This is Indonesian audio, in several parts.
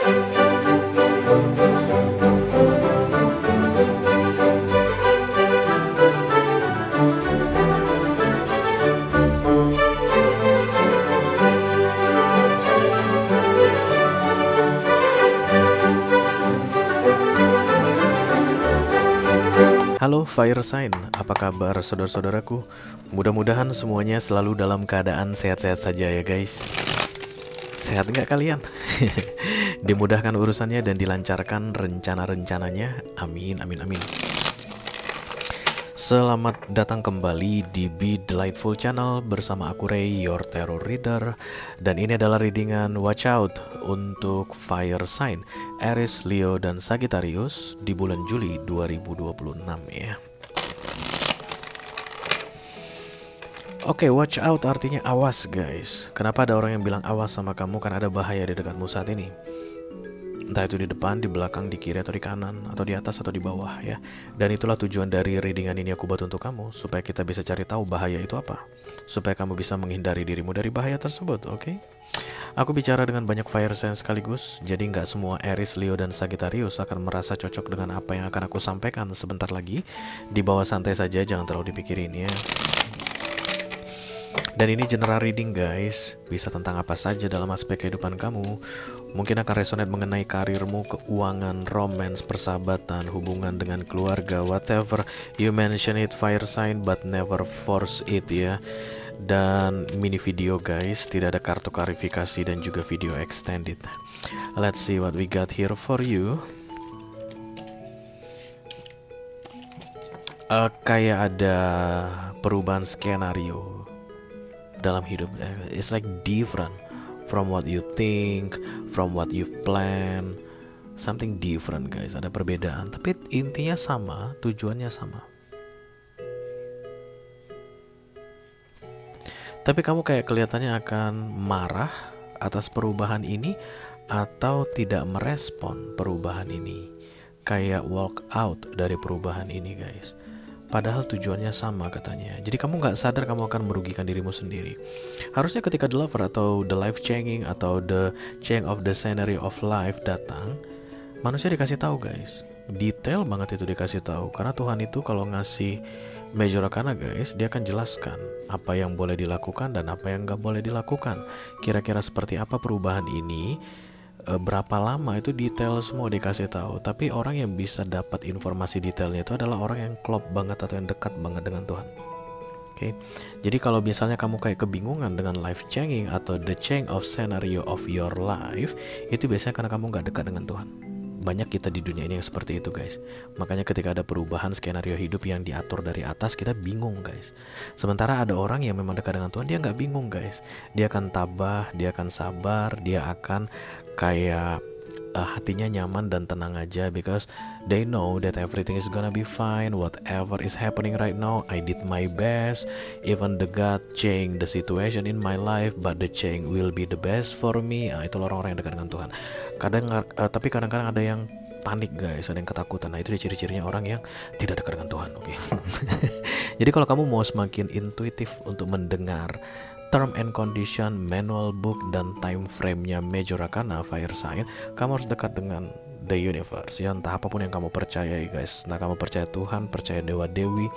Halo Fire Sign, apa kabar saudara-saudaraku? Mudah-mudahan semuanya selalu dalam keadaan sehat-sehat saja ya guys. Sehat nggak kalian? Dimudahkan urusannya dan dilancarkan rencana-rencananya. Amin, amin, amin. Selamat datang kembali di Be Delightful Channel bersama aku Ray, your terror reader. Dan ini adalah readingan Watch Out untuk Fire Sign, Aries, Leo, dan Sagittarius di bulan Juli 2026 ya. Oke, watch out artinya awas guys. Kenapa ada orang yang bilang awas sama kamu? Kan ada bahaya di dekatmu saat ini. Entah itu di depan, di belakang, di kiri atau di kanan, atau di atas atau di bawah ya. Dan itulah tujuan dari readingan ini aku buat untuk kamu, supaya kita bisa cari tahu bahaya itu apa, supaya kamu bisa menghindari dirimu dari bahaya tersebut, oke? Aku bicara dengan banyak fire sign sekaligus, jadi nggak semua Aries, Leo, dan Sagittarius akan merasa cocok dengan apa yang akan aku sampaikan sebentar lagi. Di bawah santai saja, jangan terlalu dipikirin ya. Dan ini general reading guys, bisa tentang apa saja dalam aspek kehidupan kamu. Mungkin akan resonate mengenai karirmu, keuangan, romance, persahabatan, hubungan dengan keluarga, whatever you mention it fire sign, but never force it ya. Dan mini video guys, tidak ada kartu klarifikasi dan juga video extended. Let's see what we got here for you. Kayak ada perubahan skenario dalam hidup. It's like different from what you think, from what you plan. Something different guys, ada perbedaan, tapi intinya sama, tujuannya sama. Tapi kamu kayak kelihatannya akan marah atas perubahan ini, atau tidak merespon perubahan ini, kayak walk out dari perubahan ini guys. Padahal tujuannya sama katanya. Jadi kamu nggak sadar kamu akan merugikan dirimu sendiri. Harusnya ketika the lover atau the life changing atau the change of the scenery of life datang, manusia dikasih tahu guys. Detail banget itu dikasih tahu. Karena Tuhan itu kalau ngasih major arcana guys, dia akan jelaskan apa yang boleh dilakukan dan apa yang nggak boleh dilakukan. Kira-kira seperti apa perubahan ini, berapa lama, itu detail semua dikasih tahu. Tapi orang yang bisa dapat informasi detailnya itu adalah orang yang klop banget atau yang dekat banget dengan Tuhan. Oke. Jadi kalau misalnya kamu kayak kebingungan dengan life changing atau the change of scenario of your life, itu biasanya karena kamu nggak dekat dengan Tuhan. Banyak kita di dunia ini yang seperti itu guys. Makanya ketika ada perubahan skenario hidup yang diatur dari atas, kita bingung guys. Sementara ada orang yang memang dekat dengan Tuhan, dia nggak bingung guys. Dia akan tabah, dia akan sabar, dia akan kayak hatinya nyaman dan tenang aja, because they know that everything is gonna be fine. Whatever is happening right now, I did my best. Even the God change the situation in my life, but the change will be the best for me. Itu orang-orang yang dekat dengan Tuhan. Tapi kadang-kadang ada yang panik guys, ada yang ketakutan. Nah itu dia ciri-cirinya orang yang tidak dekat dengan Tuhan. Oke. Jadi kalau kamu mau semakin intuitif untuk mendengar term and condition, manual book, dan time frame-nya major arcana fire sign, kamu harus dekat dengan the universe ya. Entah apapun yang kamu percayai guys. Nah kamu percaya Tuhan, percaya dewa dewi,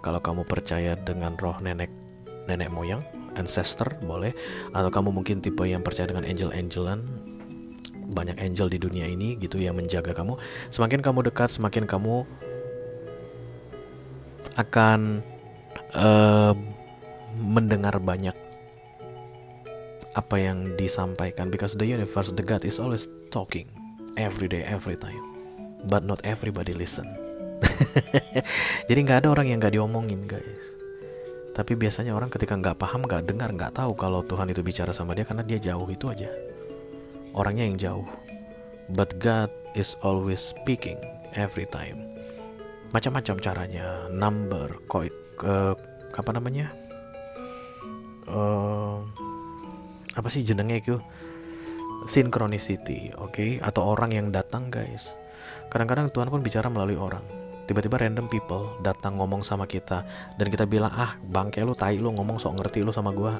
kalau kamu percaya dengan roh nenek moyang, ancestor boleh, atau kamu mungkin tipe yang percaya dengan angel-angelan, banyak angel di dunia ini gitu yang menjaga kamu. Semakin kamu dekat, semakin kamu akan mendengar banyak apa yang disampaikan, because the universe, the God is always talking every day, every time, but not everybody listen. Jadi nggak ada orang yang nggak diomongin guys. Tapi biasanya orang ketika nggak paham, nggak dengar, nggak tahu kalau Tuhan itu bicara sama dia, karena dia jauh itu aja, orangnya yang jauh. But God is always speaking every time. Macam-macam caranya, number, apa namanya? Apa sih jenengnya itu? Synchronicity, oke? Atau orang yang datang guys. Kadang-kadang Tuhan pun bicara melalui orang. tiba-tiba random people datang ngomong sama kita dan kita bilang, ah bangke lu, tai lu, ngomong sok ngerti lu sama gua,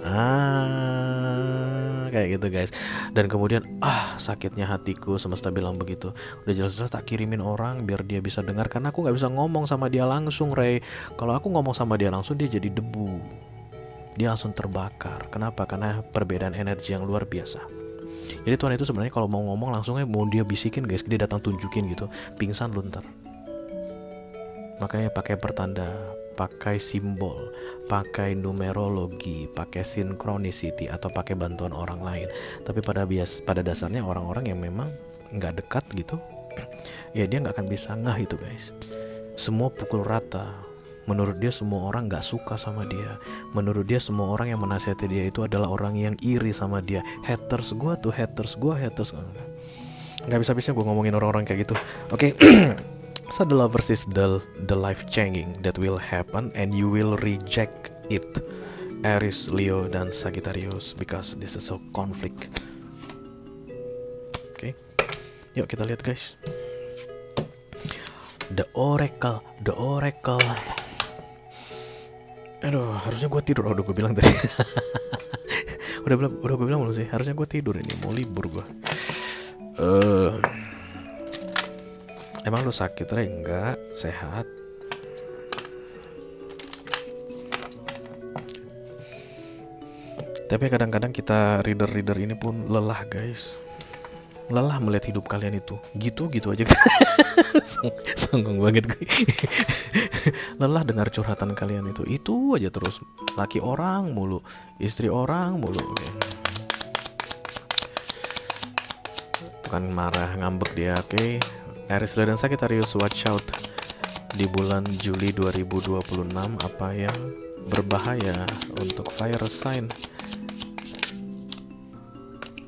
kayak gitu guys. Dan kemudian sakitnya hatiku, semesta bilang begitu. Udah jelas-jelas tak kirimin orang biar dia bisa dengar, karena aku nggak bisa ngomong sama dia langsung, Ray. Kalau aku ngomong sama dia langsung, dia jadi debu, dia langsung terbakar. Kenapa? Karena perbedaan energi yang luar biasa. Jadi Tuhan itu sebenarnya kalau mau ngomong langsungnya mau dia bisikin guys, dia datang tunjukin gitu, pingsan lu ntar. Makanya pakai pertanda, pakai simbol, pakai numerologi, pakai synchronicity, atau pakai bantuan orang lain. Tapi pada dasarnya orang-orang yang memang nggak dekat gitu, ya dia nggak akan bisa ngeh itu guys. Semua pukul rata. Menurut dia semua orang gak suka sama dia. Menurut dia semua orang yang menasihati dia itu adalah orang yang iri sama dia. Haters gue tuh, haters gue, haters. Gak bisa-bisa gue ngomongin orang-orang kayak gitu. Oke. So the lovers is the life changing that will happen and you will reject it. Aries, Leo, dan Sagittarius, because this is a conflict. Oke. Yuk kita lihat guys. The Oracle. Aduh, harusnya gue tidur. Udah gue bilang tadi. udah gue bilang belum sih? Harusnya gue tidur ini, mau libur gue. Emang lu sakit, Re? Enggak, sehat. Tapi kadang-kadang kita reader ini pun lelah guys. Lelah melihat hidup kalian itu gitu aja. Songong banget gue. Lelah dengar curhatan kalian itu aja terus. Laki orang mulu, istri orang mulu. Bukan marah, ngambek dia. Oke. Aries, Leo, dan Sagittarius, watch out di bulan Juli 2026. Apa yang berbahaya untuk fire sign?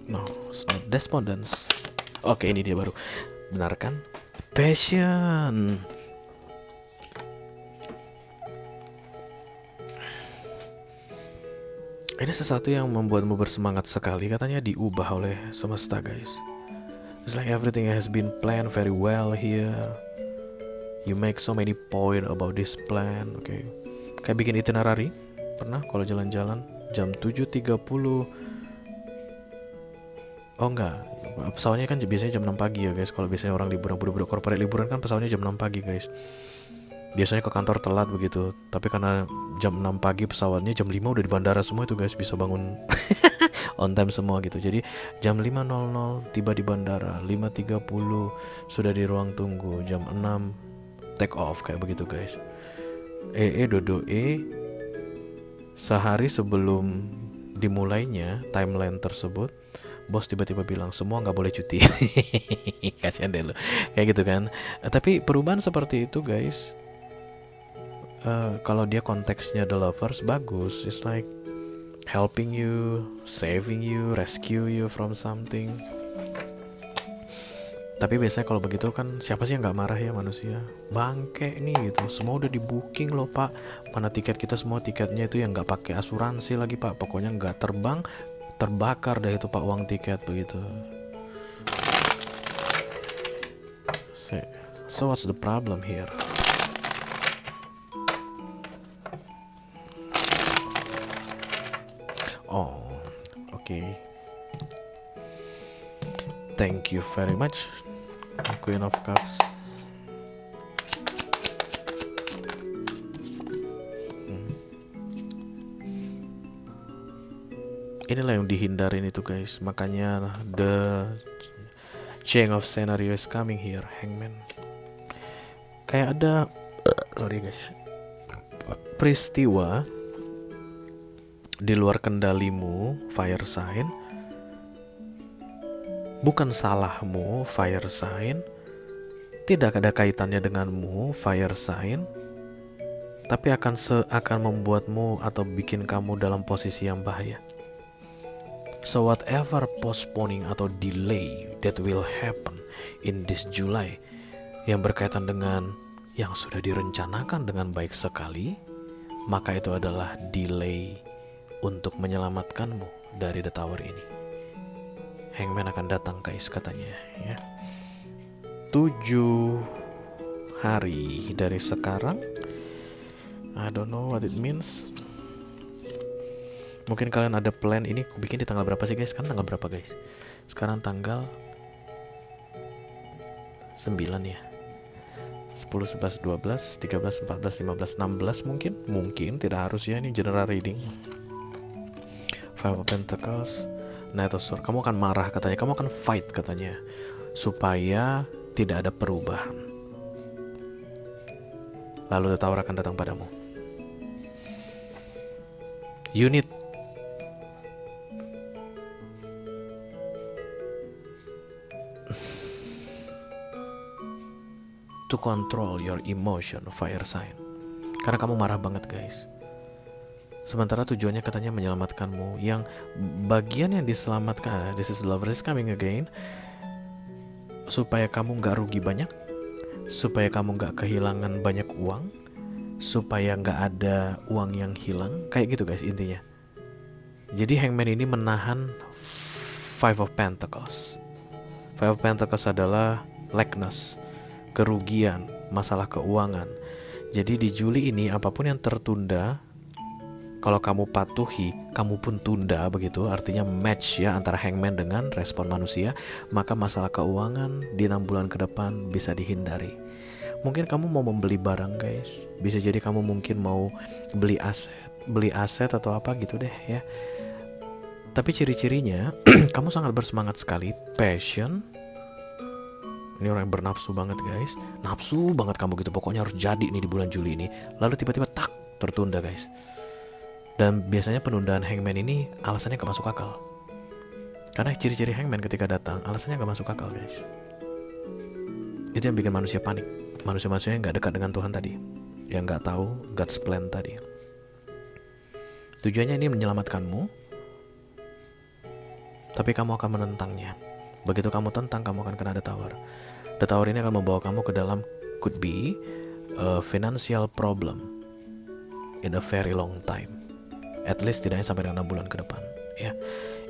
No, it's not despondence. Oke, ini dia baru. Benar kan? Passion. Ini sesuatu yang membuatmu bersemangat sekali, katanya diubah oleh semesta guys. It's like everything has been planned very well here. You make so many point about this plan. Oke. Kayak bikin itinerary. Pernah kalau jalan-jalan jam 7.30. Oh enggak, pesawatnya kan biasanya jam 6 pagi ya guys. Kalau biasanya orang liburan, budak-budak corporate liburan kan pesawatnya jam 6 pagi guys. Biasanya ke kantor telat begitu. Tapi karena jam 6 pagi pesawatnya, jam 5 udah di bandara semua itu guys. Bisa bangun on time semua gitu. Jadi jam 5.00 tiba di bandara, 5.30 sudah di ruang tunggu, jam 6 take off, kayak begitu guys. Sehari sebelum dimulainya timeline tersebut, bos tiba-tiba bilang semua nggak boleh cuti. Kasian deh lo, kayak gitu kan. Tapi perubahan seperti itu guys, kalau dia konteksnya the lovers, bagus. It's like helping you, saving you, rescue you from something. Tapi biasanya kalau begitu kan siapa sih yang nggak marah ya manusia? Bangke nih gitu, semua udah di booking loh pak. Mana tiket kita, semua tiketnya itu yang nggak pakai asuransi lagi pak. Pokoknya nggak terbang, terbakar dah itu pak uang tiket begitu. So what's the problem here? Oh, okay. Thank you very much, Queen of Cups. Inilah yang dihindarin itu guys. Makanya the change of scenario is coming here, Hangman. Kayak ada sorry guys, peristiwa di luar kendalimu, fire sign. Bukan salahmu, fire sign. Tidak ada kaitannya denganmu, fire sign. Tapi akan membuatmu atau bikin kamu dalam posisi yang bahaya. So whatever postponing atau delay that will happen in this July, yang berkaitan dengan yang sudah direncanakan dengan baik sekali, maka itu adalah delay untuk menyelamatkanmu dari the tower ini. Hangman akan datang guys katanya ya. 7 hari dari sekarang. I don't know what it means. Mungkin kalian ada plan ini aku bikin di tanggal berapa sih guys? Sekarang tanggal berapa guys? Sekarang tanggal 9 ya. 10, 11, 12, 13, 14, 15, 16 mungkin. Mungkin, tidak harus ya, ini general reading. Five of Pentacles, Knight of Swords. Kamu akan marah katanya, kamu akan fight katanya, supaya tidak ada perubahan. Lalu The Tower akan datang padamu. You need to control your emotion, fire sign. Karena kamu marah banget guys. Sementara tujuannya katanya menyelamatkanmu. Yang bagian yang diselamatkan, this is the lover is coming again, supaya kamu gak rugi banyak, supaya kamu gak kehilangan banyak uang, supaya gak ada uang yang hilang. Kayak gitu guys intinya. Jadi Hangman ini menahan Five of Pentacles. Five of Pentacles adalah lackness, kerugian, masalah keuangan. Jadi di Juli ini apapun yang tertunda, kalau kamu patuhi, kamu pun tunda begitu. Artinya match ya antara Hangman dengan respon manusia. Maka masalah keuangan di 6 bulan ke depan bisa dihindari. Mungkin kamu mau membeli barang guys. Bisa jadi kamu mungkin mau beli aset atau apa gitu deh ya. Tapi ciri-cirinya kamu sangat bersemangat sekali, passion. Ini orang yang bernafsu banget guys. Nafsu banget kamu gitu. Pokoknya harus jadi nih di bulan Juli ini. Lalu tiba-tiba tak tertunda guys. Dan biasanya penundaan Hangman ini alasannya gak masuk akal. Karena ciri-ciri Hangman ketika datang alasannya gak masuk akal guys. Itu yang bikin manusia panik. Manusia-manusia yang gak dekat dengan Tuhan tadi, yang gak tahu God's plan tadi. Tujuannya ini menyelamatkanmu, tapi kamu akan menentangnya. Begitu kamu tentang, kamu akan kena The Tower. The Tower ini akan membawa kamu ke dalam could be a financial problem in a very long time. At least tidaknya sampai dengan 6 bulan ke depan ya.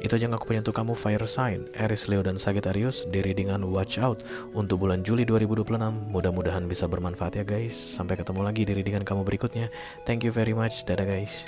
Itu aja yang aku punya untuk kamu fire sign Aries, Leo, dan Sagittarius di readingan Watch Out untuk bulan Juli 2026. Mudah-mudahan bisa bermanfaat ya guys. Sampai ketemu lagi di readingan kamu berikutnya. Thank you very much. Dadah guys.